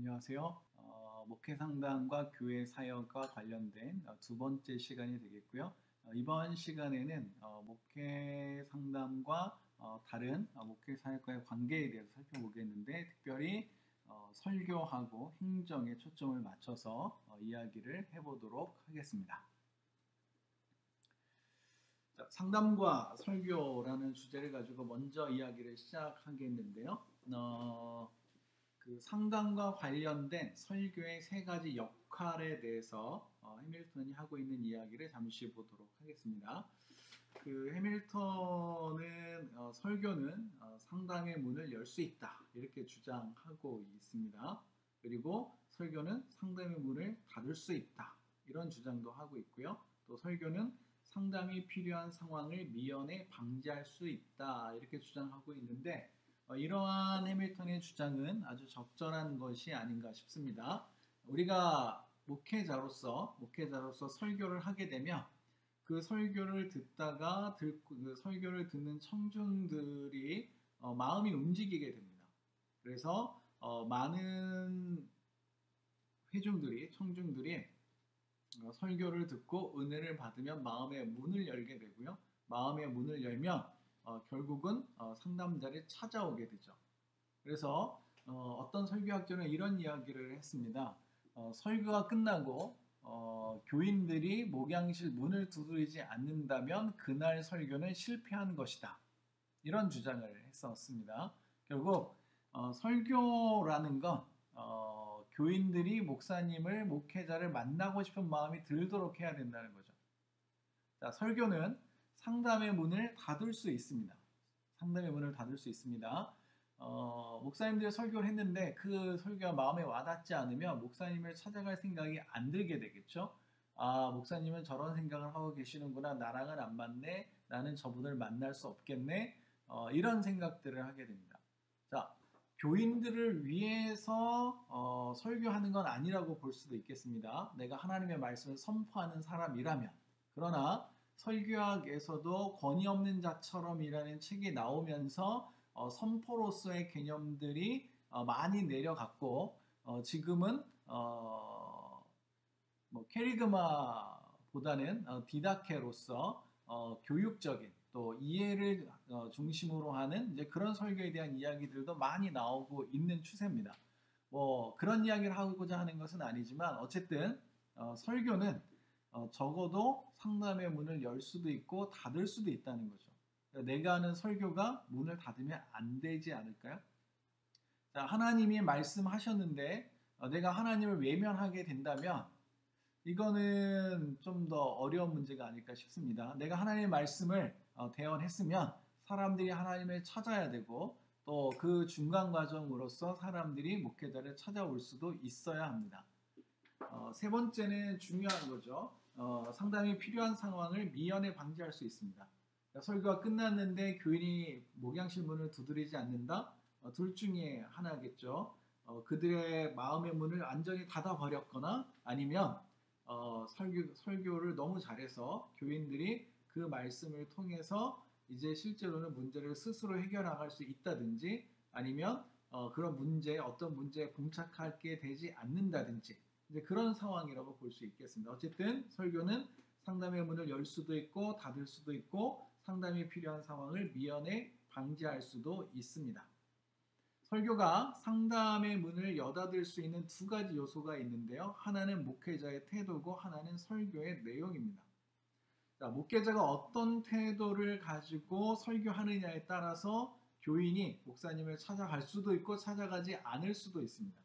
안녕하세요. 목회 상담과 교회 사역과 관련된 두 번째 시간이 되겠고요. 이번 시간에는 목회 상담과 다른 목회 사역과의 관계에 대해서 살펴보겠는데, 특별히 설교하고 행정에 초점을 맞춰서 이야기를 해보도록 하겠습니다. 자, 상담과 설교라는 주제를 가지고 먼저 이야기를 시작하겠는데요. 그 상담과 관련된 설교의 세 가지 역할에 대해서 해밀턴이 하고 있는 이야기를 잠시 보도록 하겠습니다. 그 해밀턴은 설교는 상담의 문을 열 수 있다, 이렇게 주장하고 있습니다. 그리고 설교는 상담의 문을 닫을 수 있다, 이런 주장도 하고 있고요. 또 설교는 상담이 필요한 상황을 미연에 방지할 수 있다, 이렇게 주장하고 있는데, 이러한 해밀턴의 주장은 아주 적절한 것이 아닌가 싶습니다. 우리가 목회자로서 설교를 하게 되면 그 설교를 듣다가 그 설교를 듣는 청중들이 마음이 움직이게 됩니다. 그래서 많은 청중들이 설교를 듣고 은혜를 받으면 마음의 문을 열게 되고요. 마음의 문을 열면 결국은 상담자를 찾아오게 되죠. 그래서 어떤 설교학자는 이런 이야기를 했습니다. 설교가 끝나고 교인들이 목양실 문을 두드리지 않는다면 그날 설교는 실패한 것이다, 이런 주장을 했었습니다. 결국 설교라는 건 교인들이 목사님을, 목회자를 만나고 싶은 마음이 들도록 해야 된다는 거죠. 자, 설교는 상담의 문을 닫을 수 있습니다. 상담의 문을 닫을 수 있습니다. 목사님들이 설교를 했는데 그 설교가 마음에 와닿지 않으면 목사님을 찾아갈 생각이 안 들게 되겠죠. 아, 목사님은 저런 생각을 하고 계시는구나. 나랑은 안 맞네. 나는 저분을 만날 수 없겠네. 이런 생각들을 하게 됩니다. 자, 교인들을 위해서 설교하는 건 아니라고 볼 수도 있겠습니다. 내가 하나님의 말씀을 선포하는 사람이라면. 그러나 설교학에서도 권위 없는 자처럼이라는 책이 나오면서 선포로서의 개념들이 많이 내려갔고, 지금은 캐리그마보다는 디다케로서 교육적인 또 이해를 중심으로 하는 이제 그런 설교에 대한 이야기들도 많이 나오고 있는 추세입니다. 뭐 그런 이야기를 하고자 하는 것은 아니지만, 어쨌든 설교는 적어도 상담의 문을 열 수도 있고 닫을 수도 있다는 거죠. 그러니까 내가 하는 설교가 문을 닫으면 안 되지 않을까요? 자, 하나님이 말씀하셨는데 내가 하나님을 외면하게 된다면 이거는 좀 더 어려운 문제가 아닐까 싶습니다. 내가 하나님의 말씀을 대언했으면 사람들이 하나님을 찾아야 되고, 또 그 중간 과정으로서 사람들이 목회자를 찾아올 수도 있어야 합니다. 세 번째는 중요한 거죠. 상담이 필요한 상황을 미연에 방지할 수 있습니다. 그러니까 설교가 끝났는데 교인이 목양실 문을 두드리지 않는다? 둘 중에 하나겠죠. 그들의 마음의 문을 완전히 닫아버렸거나, 아니면 설교를 너무 잘해서 교인들이 그 말씀을 통해서 이제 실제로는 문제를 스스로 해결나갈 수 있다든지, 아니면 그런 어떤 문제에 봉착하게 되지 않는다든지, 이제 그런 상황이라고 볼 수 있겠습니다. 어쨌든 설교는 상담의 문을 열 수도 있고 닫을 수도 있고, 상담이 필요한 상황을 미연에 방지할 수도 있습니다. 설교가 상담의 문을 여닫을 수 있는 두 가지 요소가 있는데요. 하나는 목회자의 태도고 하나는 설교의 내용입니다. 자, 목회자가 어떤 태도를 가지고 설교하느냐에 따라서 교인이 목사님을 찾아갈 수도 있고 찾아가지 않을 수도 있습니다.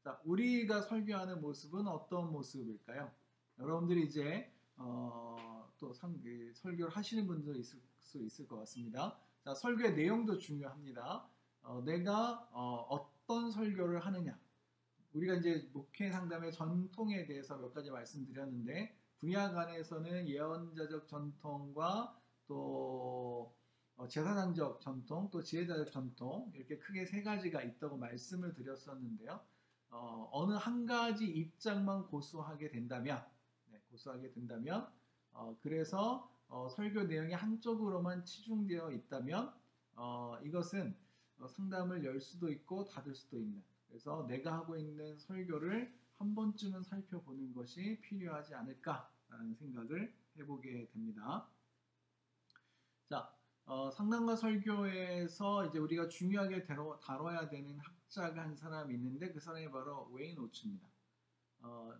자, 우리가 설교하는 모습은 어떤 모습일까요? 여러분들이 이제 설교를 하시는 분도 있을 수 있을 것 같습니다. 자, 설교의 내용도 중요합니다. 내가 어떤 설교를 하느냐. 우리가 이제 목회 상담의 전통에 대해서 몇 가지 말씀드렸는데, 구약 안에서는 예언자적 전통과 또 제사장적 전통, 또 지혜자적 전통, 이렇게 크게 세 가지가 있다고 말씀을 드렸었는데요. 어느 한 가지 입장만 고수하게 된다면, 그래서 설교 내용이 한쪽으로만 치중되어 있다면 이것은 상담을 열 수도 있고 닫을 수도 있는, 그래서 내가 하고 있는 설교를 한 번쯤은 살펴보는 것이 필요하지 않을까라는 생각을 해보게 됩니다. 자, 상담과 설교에서 이제 우리가 중요하게 다뤄야 되는 학자가 한 사람이 있는데 그 사람이 바로 웨인 오츠입니다.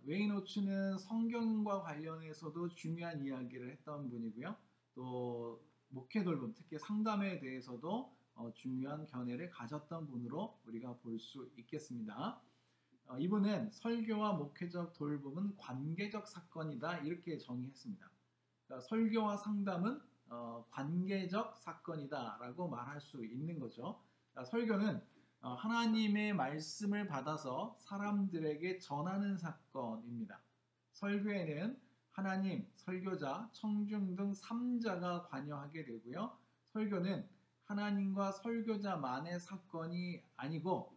웨인 오츠는 성경과 관련해서도 중요한 이야기를 했던 분이고요. 또 목회 돌봄, 특히 상담에 대해서도 중요한 견해를 가졌던 분으로 우리가 볼 수 있겠습니다. 이분은 설교와 목회적 돌봄은 관계적 사건이다 이렇게 정의했습니다. 그러니까 설교와 상담은 관계적 사건이다라고 말할 수 있는 거죠. 그러니까 설교는 하나님의 말씀을 받아서 사람들에게 전하는 사건입니다. 설교에는 하나님, 설교자, 청중 등 3자가 관여하게 되고요. 설교는 하나님과 설교자만의 사건이 아니고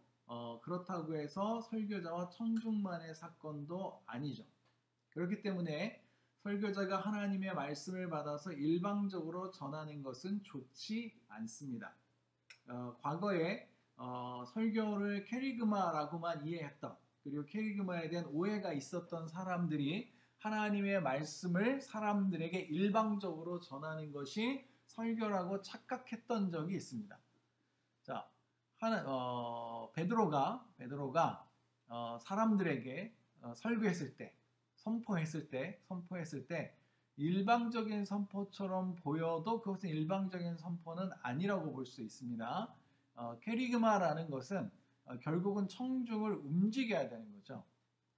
그렇다고 해서 설교자와 청중만의 사건도 아니죠. 그렇기 때문에 설교자가 하나님의 말씀을 받아서 일방적으로 전하는 것은 좋지 않습니다. 과거에 설교를 캐리그마라고만 이해했던, 그리고 캐리그마에 대한 오해가 있었던 사람들이 하나님의 말씀을 사람들에게 일방적으로 전하는 것이 설교라고 착각했던 적이 있습니다. 자, 베드로가 사람들에게 설교했을 때, 선포했을 때 일방적인 선포처럼 보여도 그것은 일방적인 선포는 아니라고 볼 수 있습니다. 캐리그마라는 것은 결국은 청중을 움직여야 되는 거죠.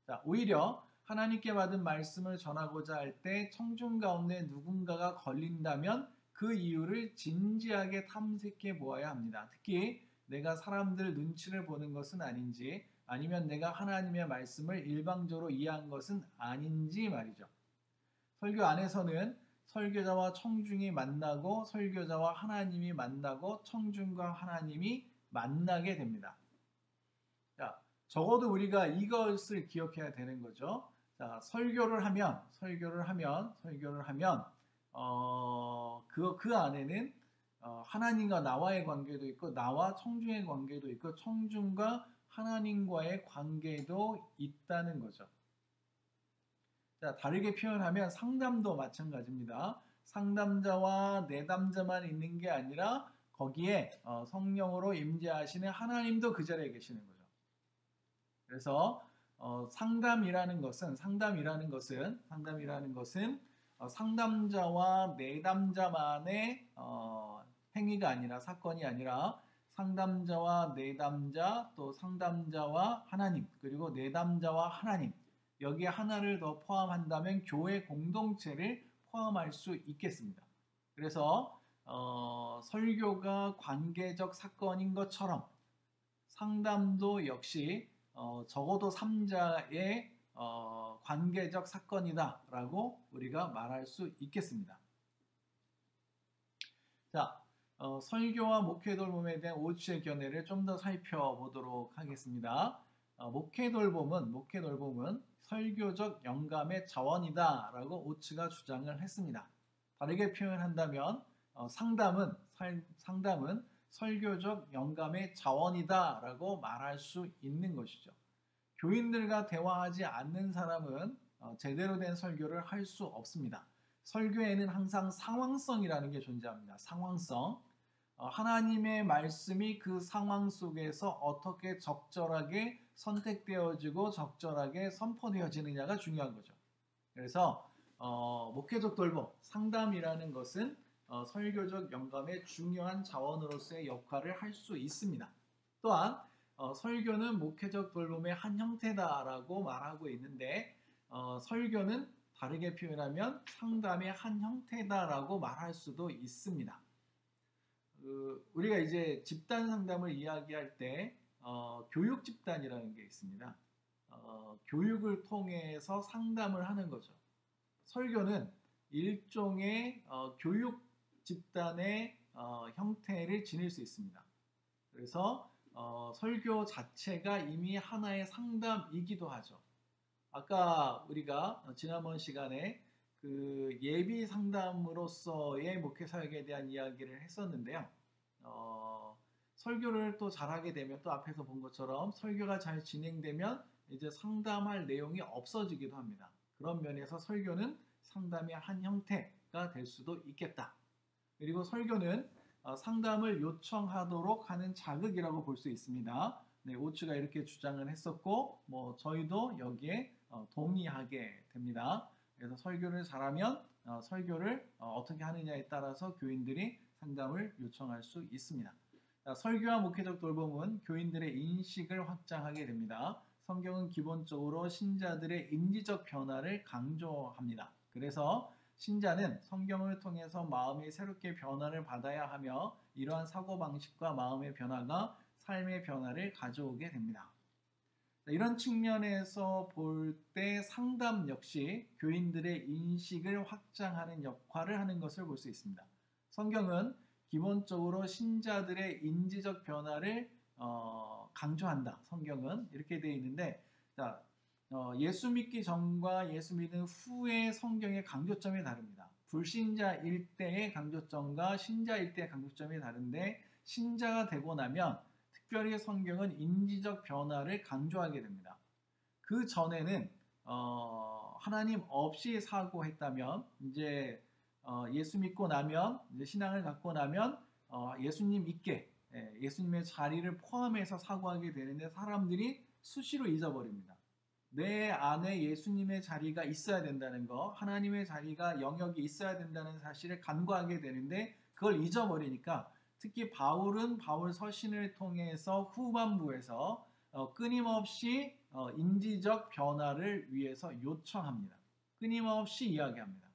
자, 오히려 하나님께 받은 말씀을 전하고자 할 때 청중 가운데 누군가가 걸린다면 그 이유를 진지하게 탐색해 보아야 합니다. 특히 내가 사람들 눈치를 보는 것은 아닌지, 아니면 내가 하나님의 말씀을 일방적으로 이해한 것은 아닌지 말이죠. 설교 안에서는 설교자와 청중이 만나고 설교자와 하나님이 만나고 청중과 하나님이 만나게 됩니다. 자, 적어도 우리가 이것을 기억해야 되는 거죠. 자, 설교를 하면 그 안에는 하나님과 나와의 관계도 있고 나와 청중의 관계도 있고 청중과 하나님과의 관계도 있다는 거죠. 자, 다르게 표현하면 상담도 마찬가지입니다. 상담자와 내담자만 있는 게 아니라 거기에 성령으로 임재하시는 하나님도 그 자리에 계시는 거죠. 그래서 상담이라는 것은 상담자와 내담자만의 행위가 아니라 사건이 아니라 상담자와 내담자, 또 상담자와 하나님, 그리고 내담자와 하나님, 여기에 하나를 더 포함한다면 교회 공동체를 포함할 수 있겠습니다. 그래서 설교가 관계적 사건인 것처럼 상담도 역시 적어도 3자의 관계적 사건이다라고 우리가 말할 수 있겠습니다. 자, 설교와 목회 돌봄에 대한 오츠의 견해를 좀 더 살펴보도록 하겠습니다. 목회 돌봄은 설교적 영감의 자원이다라고 오츠가 주장을 했습니다. 다르게 표현한다면 상담은 설교적 영감의 자원이다라고 말할 수 있는 것이죠. 교인들과 대화하지 않는 사람은 제대로 된 설교를 할 수 없습니다. 설교에는 항상 상황성이라는 게 존재합니다. 상황성. 하나님의 말씀이 그 상황 속에서 어떻게 적절하게 선택되어지고 적절하게 선포되어지느냐가 중요한 거죠. 그래서 목회적 돌봄, 상담이라는 것은 설교적 영감의 중요한 자원으로서의 역할을 할 수 있습니다. 또한 설교는 목회적 돌봄의 한 형태다라고 말하고 있는데 설교는 다르게 표현하면 상담의 한 형태다라고 말할 수도 있습니다. 우리가 이제 집단 상담을 이야기할 때 교육 집단이라는 게 있습니다. 교육을 통해서 상담을 하는 거죠. 설교는 일종의 교육 집단의 형태를 지닐 수 있습니다. 그래서 설교 자체가 이미 하나의 상담이기도 하죠. 아까 우리가 지난번 시간에 그 예비 상담으로서의 목회 사역에 대한 이야기를 했었는데요. 설교를 또 잘하게 되면 또 앞에서 본 것처럼 설교가 잘 진행되면 이제 상담할 내용이 없어지기도 합니다. 그런 면에서 설교는 상담의 한 형태가 될 수도 있겠다. 그리고 설교는 상담을 요청하도록 하는 자극이라고 볼 수 있습니다. 네, 오츠가 이렇게 주장을 했었고, 저희도 여기에 동의하게 됩니다. 그래서 설교를 잘하면 설교를 어떻게 하느냐에 따라서 교인들이 상담을 요청할 수 있습니다. 자, 설교와 목회적 돌봄은 교인들의 인식을 확장하게 됩니다. 성경은 기본적으로 신자들의 인지적 변화를 강조합니다. 그래서 신자는 성경을 통해서 마음이 새롭게 변화를 받아야 하며 이러한 사고방식과 마음의 변화가 삶의 변화를 가져오게 됩니다. 이런 측면에서 볼 때 상담 역시 교인들의 인식을 확장하는 역할을 하는 것을 볼 수 있습니다. 성경은 기본적으로 신자들의 인지적 변화를 강조한다. 성경은 이렇게 되어 있는데, 자, 예수 믿기 전과 예수 믿은 후의 성경의 강조점이 다릅니다. 불신자일 때의 강조점과 신자일 때의 강조점이 다른데, 신자가 되고 나면 특별히 성경은 인지적 변화를 강조하게 됩니다. 그 전에는 하나님 없이 사고했다면 이제 예수 믿고 나면 이제 신앙을 갖고 나면 예수님 있게 예수님의 자리를 포함해서 사고하게 되는데 사람들이 수시로 잊어버립니다. 내 안에 예수님의 자리가 있어야 된다는 거, 하나님의 자리가 영역이 있어야 된다는 사실을 간과하게 되는데 그걸 잊어버리니까 특히 바울은 바울 서신을 통해서 후반부에서 끊임없이 인지적 변화를 위해서 요청합니다. 끊임없이 이야기합니다.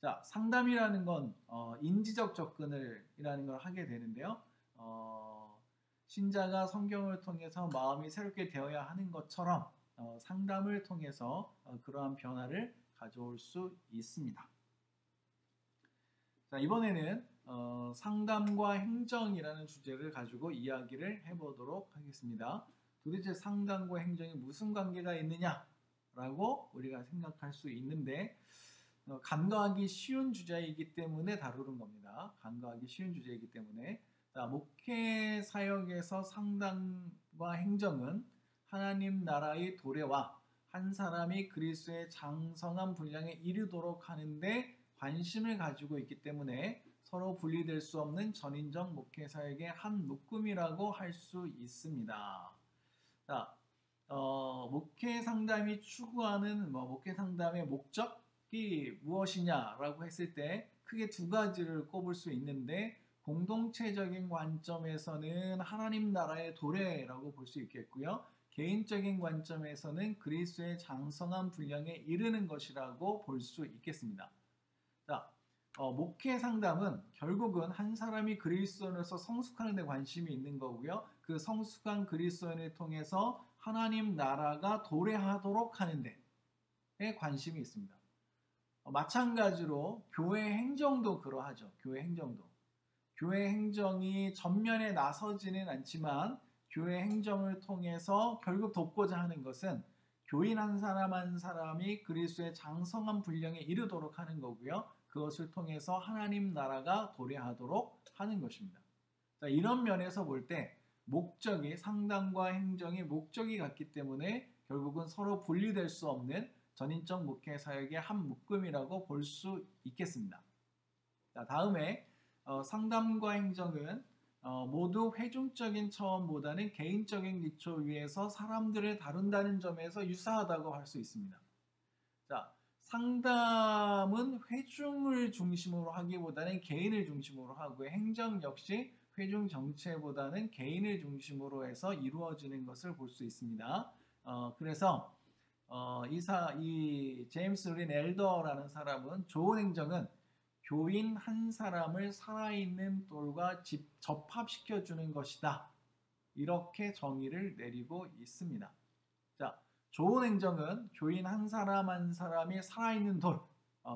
자, 상담이라는 건 인지적 접근이라는 걸 하게 되는데요. 신자가 성경을 통해서 마음이 새롭게 되어야 하는 것처럼 상담을 통해서 그러한 변화를 가져올 수 있습니다. 자, 이번에는 상담과 행정이라는 주제를 가지고 이야기를 해보도록 하겠습니다. 도대체 상담과 행정이 무슨 관계가 있느냐라고 우리가 생각할 수 있는데 간과하기 쉬운 주제이기 때문에 다루는 겁니다. 간과하기 쉬운 주제이기 때문에 자, 목회 사역에서 상담과 행정은 하나님 나라의 도래와 한 사람이 그리스도의 장성한 분량에 이르도록 하는데 관심을 가지고 있기 때문에 서로 분리될 수 없는 전인적 목회 사역의 한 묶음이라고 할 수 있습니다. 자, 목회 상담이 추구하는 목회 상담의 목적이 무엇이냐라고 했을 때 크게 두 가지를 꼽을 수 있는데 공동체적인 관점에서는 하나님 나라의 도래라고 볼 수 있겠고요. 개인적인 관점에서는 그리스도의 장성한 분량에 이르는 것이라고 볼 수 있겠습니다. 자, 목회 상담은 결국은 한 사람이 그리스도인으로서 성숙하는 데 관심이 있는 거고요. 그 성숙한 그리스도인을 통해서 하나님 나라가 도래하도록 하는 데에 관심이 있습니다. 마찬가지로 교회 행정도 그러하죠. 교회 행정도. 교회 행정이 전면에 나서지는 않지만 교회 행정을 통해서 결국 돕고자 하는 것은 교인 한 사람 한 사람이 그리스도의 장성한 분량에 이르도록 하는 거고요. 그것을 통해서 하나님 나라가 도래하도록 하는 것입니다. 자, 이런 면에서 볼 때 목적이 상담과 행정의 목적이 같기 때문에 결국은 서로 분리될 수 없는 전인적 목회 사역의 한 묶음이라고 볼 수 있겠습니다. 자, 다음에 상담과 행정은 모두 회중적인 차원보다는 개인적인 기초 위에서 사람들을 다룬다는 점에서 유사하다고 할 수 있습니다. 자, 상담은 회중을 중심으로 하기보다는 개인을 중심으로 하고 행정 역시 회중 정체보다는 개인을 중심으로 해서 이루어지는 것을 볼 수 있습니다. 그래서 이 제임스 린 엘더라는 사람은 좋은 행정은 교인 한 사람을 살아있는 돌과 접합시켜주는 것이다. 이렇게 정의를 내리고 있습니다. 자, 좋은 행정은 교인 한 사람 한 사람이 살아있는 돌,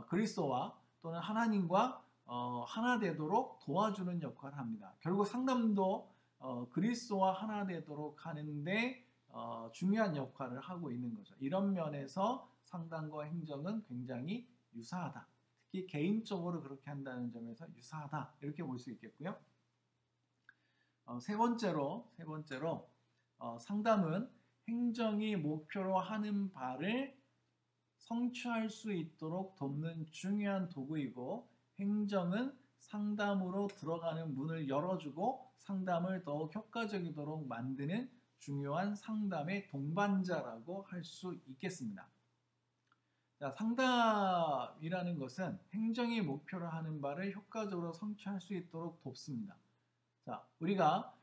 그리스도와 또는 하나님과 하나 되도록 도와주는 역할을 합니다. 결국 상담도 그리스도와 하나 되도록 하는데 중요한 역할을 하고 있는 거죠. 이런 면에서 상담과 행정은 굉장히 유사하다. 특히 개인적으로 그렇게 한다는 점에서 유사하다. 이렇게 볼 수 있겠고요. 세 번째로 상담은 행정이 목표로 하는 바를 성취할 수 있도록 돕는 중요한 도구이고, 행정은 상담으로 들어가는 문을 열어주고 상담을 더욱 효과적이도록 만드는 중요한 상담의 동반자라고 할 수 있겠습니다. 자, 상담이라는 것은 행정이 목표로 하는 바를 효과적으로 성취할 수 있도록 돕습니다. 자, 우리가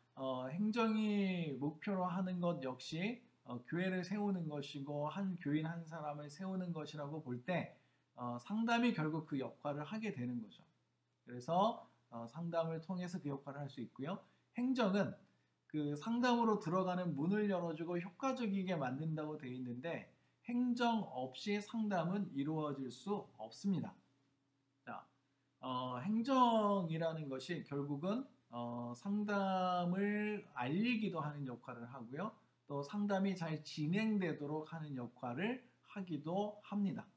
행정이 목표로 하는 것 역시 교회를 세우는 것이고 한 교인 한 사람을 세우는 것이라고 볼 때 상담이 결국 그 역할을 하게 되는 거죠. 그래서 상담을 통해서 그 역할을 할 수 있고요. 행정은 그 상담으로 들어가는 문을 열어주고 효과적이게 만든다고 되어 있는데, 행정 없이 상담은 이루어질 수 없습니다. 자, 행정이라는 것이 결국은 상담을 알리기도 하는 역할을 하고요. 또 상담이 잘 진행되도록 하는 역할을 하기도 합니다.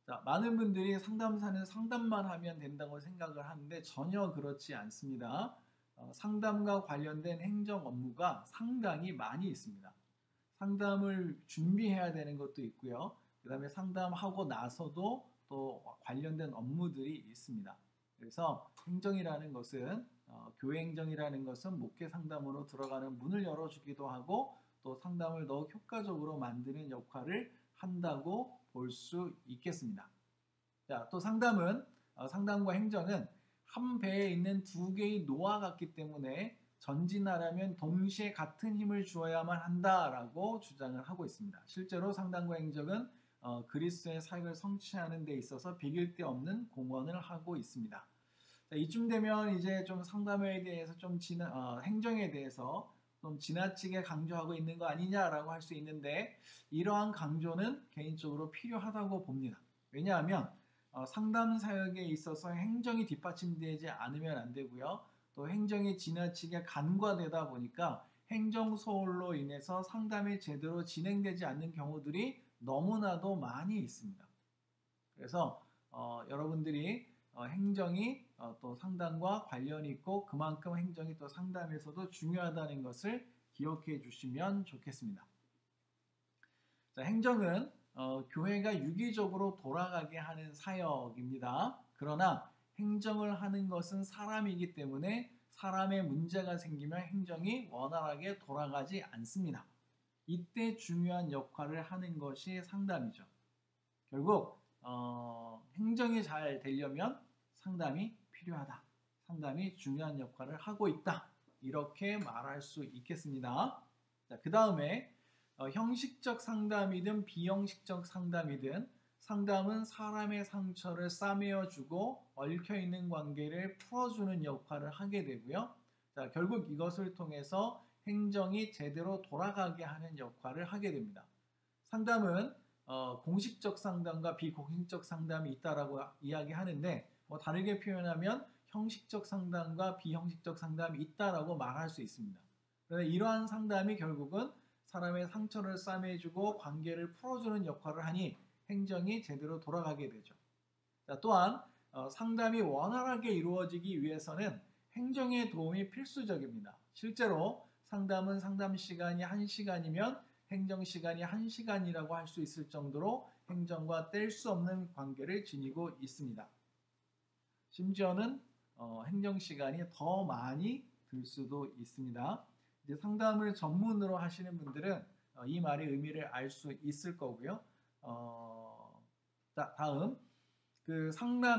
자, 많은 분들이 상담사는 상담만 하면 된다고 생각을 하는데 전혀 그렇지 않습니다. 상담과 관련된 행정 업무가 상당히 많이 있습니다. 상담을 준비해야 되는 것도 있고요. 그 다음에 상담하고 나서도 또 관련된 업무들이 있습니다. 그래서 행정이라는 것은 교회 행정이라는 것은 목회 상담으로 들어가는 문을 열어주기도 하고 또 상담을 더욱 효과적으로 만드는 역할을 한다고 볼 수 있겠습니다. 자, 또 상담은 상담과 행정은 한 배에 있는 두 개의 노와 같기 때문에 전진하려면 동시에 같은 힘을 주어야만 한다라고 주장을 하고 있습니다. 실제로 상담과 행정은 그리스도의 사역을 성취하는 데 있어서 비길 데 없는 공헌을 하고 있습니다. 자, 이쯤 되면 이제 좀 상담에 대해서 행정에 대해서 좀 지나치게 강조하고 있는 거 아니냐라고 할 수 있는데, 이러한 강조는 개인적으로 필요하다고 봅니다. 왜냐하면 상담 사역에 있어서 행정이 뒷받침되지 않으면 안 되고요. 또 행정이 지나치게 간과되다 보니까 행정 소홀로 인해서 상담이 제대로 진행되지 않는 경우들이 너무나도 많이 있습니다. 그래서 여러분들이 행정이 또 상담과 관련이 있고 그만큼 행정이 또 상담에서도 중요하다는 것을 기억해 주시면 좋겠습니다. 자, 행정은 교회가 유기적으로 돌아가게 하는 사역입니다. 그러나 행정을 하는 것은 사람이기 때문에 사람의 문제가 생기면 행정이 원활하게 돌아가지 않습니다. 이때 중요한 역할을 하는 것이 상담이죠. 결국 행정이 잘 되려면 상담이 필요하다. 상담이 중요한 역할을 하고 있다. 이렇게 말할 수 있겠습니다. 자, 그 다음에 형식적 상담이든 비형식적 상담이든 상담은 사람의 상처를 싸매어주고 얽혀있는 관계를 풀어주는 역할을 하게 되고요. 자, 결국 이것을 통해서 행정이 제대로 돌아가게 하는 역할을 하게 됩니다. 상담은 공식적 상담과 비공식적 상담이 있다라고 이야기하는데, 다르게 표현하면 형식적 상담과 비형식적 상담이 있다라고 말할 수 있습니다. 그런데 이러한 상담이 결국은 사람의 상처를 싸매주고 관계를 풀어주는 역할을 하니 행정이 제대로 돌아가게 되죠. 자, 또한 상담이 원활하게 이루어지기 위해서는 행정의 도움이 필수적입니다. 실제로 상담은 상담 시간이 1시간이면 행정 시간이 1시간이라고 할 수 있을 정도로 행정과 뗄 수 없는 관계를 지니고 있습니다. 심지어는 행정 시간이 더 많이 들 수도 있습니다. 이제 상담을 전문으로 하시는 분들은 이 말의 의미를 알 수 있을 거고요. 자, 다음 그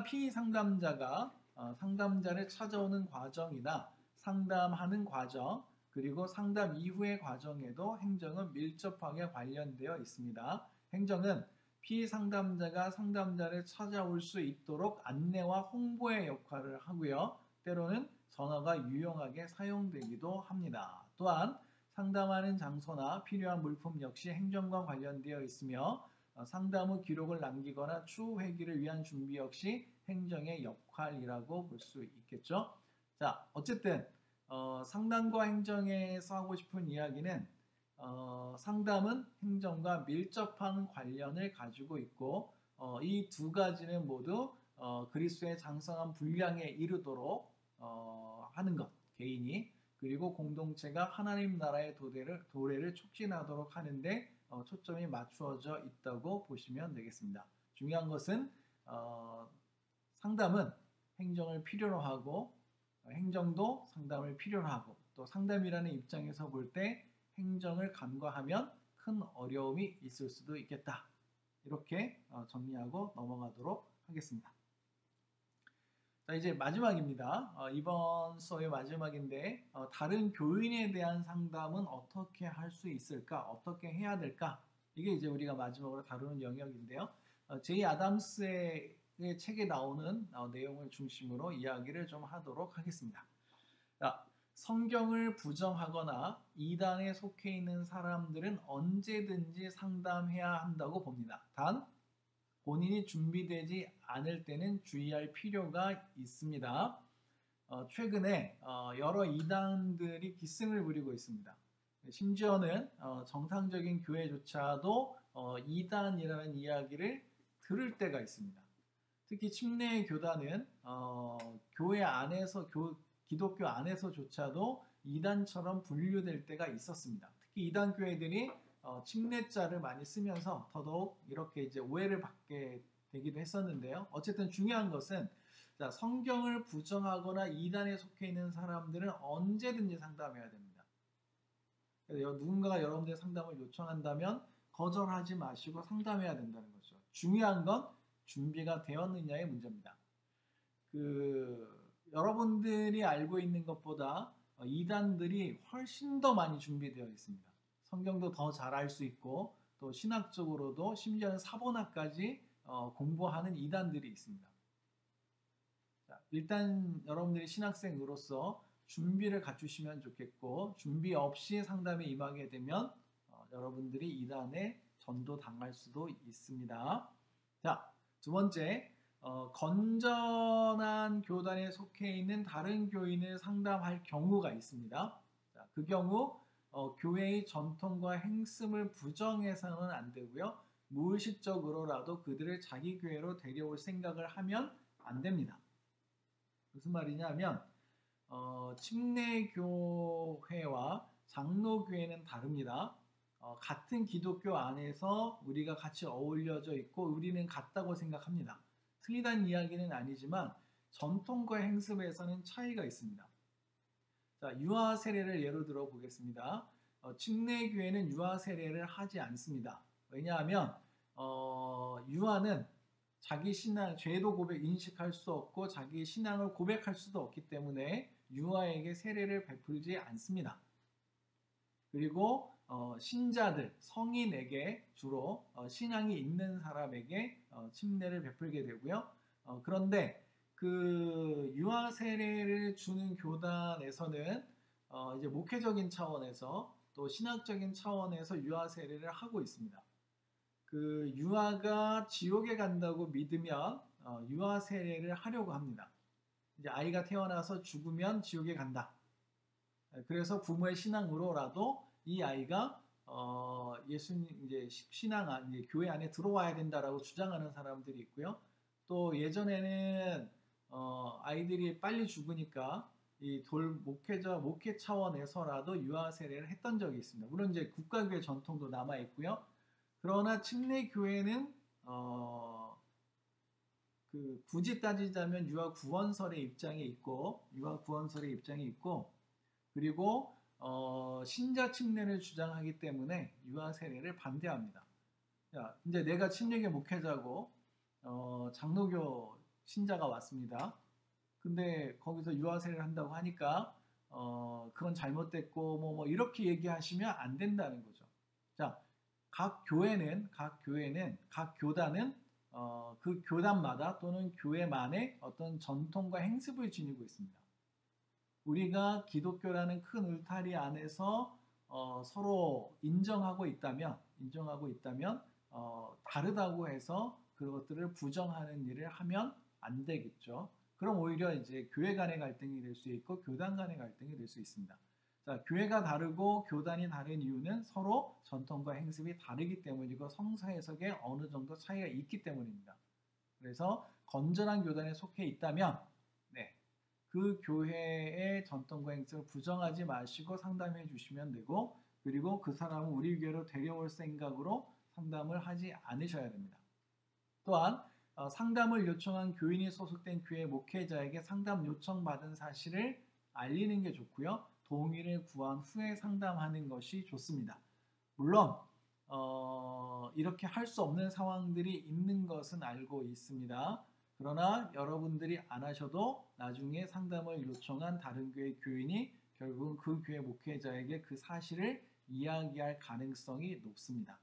피상담자가 상담자를 찾아오는 과정이나 상담하는 과정, 그리고 상담 이후의 과정에도 행정은 밀접하게 관련되어 있습니다. 행정은 피상담자가 상담자를 찾아올 수 있도록 안내와 홍보의 역할을 하고요. 때로는 전화가 유용하게 사용되기도 합니다. 또한 상담하는 장소나 필요한 물품 역시 행정과 관련되어 있으며 상담 후 기록을 남기거나 추후 회기를 위한 준비 역시 행정의 역할이라고 볼 수 있겠죠. 자, 어쨌든 상담과 행정에서 하고 싶은 이야기는 상담은 행정과 밀접한 관련을 가지고 있고 이 두 가지는 모두 그리스도의 장성한 분량에 이르도록 하는 것, 개인이 그리고 공동체가 하나님 나라의 도래를 촉진하도록 하는데 초점이 맞추어져 있다고 보시면 되겠습니다. 중요한 것은 상담은 행정을 필요로 하고 행정도 상담을 필요로 하고 또 상담이라는 입장에서 볼 때 행정을 간과하면 큰 어려움이 있을 수도 있겠다. 이렇게 정리하고 넘어가도록 하겠습니다. 자, 이제 마지막입니다. 이번 수업의 마지막인데 다른 교인에 대한 상담은 어떻게 할 수 있을까? 어떻게 해야 될까? 이게 이제 우리가 마지막으로 다루는 영역인데요. 제이 아담스의 책에 나오는 내용을 중심으로 이야기를 좀 하도록 하겠습니다. 자, 성경을 부정하거나 이단에 속해 있는 사람들은 언제든지 상담해야 한다고 봅니다. 단 본인이 준비되지 않을 때는 주의할 필요가 있습니다. 최근에 여러 이단들이 기승을 부리고 있습니다. 심지어는 정상적인 교회조차도 이단이라는 이야기를 들을 때가 있습니다. 특히 침례 교단은 교회 안에서 기독교 안에서조차도 이단처럼 분류될 때가 있었습니다. 특히 이단 교회들이 침례자를 많이 쓰면서 더더욱 이렇게 이제 오해를 받게 되기도 했었는데요. 어쨌든 중요한 것은 자, 성경을 부정하거나 이단에 속해 있는 사람들은 언제든지 상담해야 됩니다. 그래서 누군가가 여러분들의 상담을 요청한다면 거절하지 마시고 상담해야 된다는 거죠. 중요한 건 준비가 되었느냐의 문제입니다. 여러분들이 알고 있는 것보다 이단들이 훨씬 더 많이 준비되어 있습니다. 성경도 더 잘 알 수 있고 또 신학적으로도 심지어는 사본학까지 공부하는 이단들이 있습니다. 자, 일단 여러분들이 신학생으로서 준비를 갖추시면 좋겠고 준비 없이 상담에 임하게 되면 여러분들이 이단에 전도당할 수도 있습니다. 자, 두 번째, 건전한 교단에 속해 있는 다른 교인을 상담할 경우가 있습니다. 자, 그 경우 교회의 전통과 행씀을 부정해서는 안 되고요. 무의식적으로라도 그들을 자기 교회로 데려올 생각을 하면 안 됩니다. 무슨 말이냐면 침례교회와 장로교회는 다릅니다. 같은 기독교 안에서 우리가 같이 어울려져 있고 우리는 같다고 생각합니다. 틀리다는 이야기는 아니지만 전통과 행습에서는 차이가 있습니다. 자, 유아 세례를 예로 들어 보겠습니다. 침례교회는 유아 세례를 하지 않습니다. 왜냐하면 유아는 자기 신앙, 죄도 인식할 수 없고 자기 신앙을 고백할 수도 없기 때문에 유아에게 세례를 베풀지 않습니다. 그리고 신자들, 성인에게 주로 신앙이 있는 사람에게 침례를 베풀게 되고요. 그런데 그 유아 세례를 주는 교단에서는 이제 목회적인 차원에서 또 신학적인 차원에서 유아 세례를 하고 있습니다. 그 유아가 지옥에 간다고 믿으면 유아 세례를 하려고 합니다. 이제 아이가 태어나서 죽으면 지옥에 간다. 그래서 부모의 신앙으로라도 이 아이가 예수님 이제 교회 안에 들어와야 된다라고 주장하는 사람들이 있고요. 또 예전에는 아이들이 빨리 죽으니까 이 목회 차원에서라도 유아 세례를 했던 적이 있습니다. 물론 이제 국가교회 전통도 남아 있고요. 그러나 침례교회는 굳이 따지자면 유아 구원설의 입장에 있고 그리고 신자 침례를 주장하기 때문에 유아 세례를 반대합니다. 자, 이제 내가 침례교 목회자고 장로교 신자가 왔습니다. 근데 거기서 유아 세례를 한다고 하니까 그건 잘못됐고 뭐 이렇게 얘기하시면 안 된다는 거죠. 자, 각 교단은 그 교단마다 또는 교회만의 어떤 전통과 행습을 지니고 있습니다. 우리가 기독교라는 큰 울타리 안에서 서로 인정하고 있다면 다르다고 해서 그것들을 부정하는 일을 하면 안 되겠죠. 그럼 오히려 이제 교회 간의 갈등이 될 수 있고 교단 간의 갈등이 될 수 있습니다. 자, 교회가 다르고 교단이 다른 이유는 서로 전통과 행습이 다르기 때문이고 성서 해석에 어느 정도 차이가 있기 때문입니다. 그래서 건전한 교단에 속해 있다면 그 교회의 전통과 행성을 부정하지 마시고 상담해 주시면 되고, 그리고 그 사람은 우리 교회로 데려올 생각으로 상담을 하지 않으셔야 됩니다. 또한 상담을 요청한 교인이 소속된 교회 목회자에게 상담 요청받은 사실을 알리는 게 좋고요. 동의를 구한 후에 상담하는 것이 좋습니다. 물론 이렇게 할 수 없는 상황들이 있는 것은 알고 있습니다. 그러나 여러분들이 안 하셔도 나중에 상담을 요청한 다른 교회 교인이 결국은 그 교회 목회자에게 그 사실을 이야기할 가능성이 높습니다.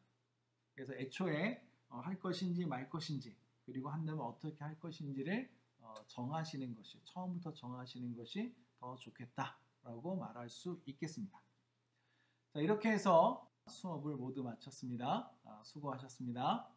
그래서 애초에 할 것인지 말 것인지, 그리고 한다면 어떻게 할 것인지를 정하시는 것이, 처음부터 정하시는 것이 더 좋겠다라고 말할 수 있겠습니다. 자, 이렇게 해서 수업을 모두 마쳤습니다. 수고하셨습니다.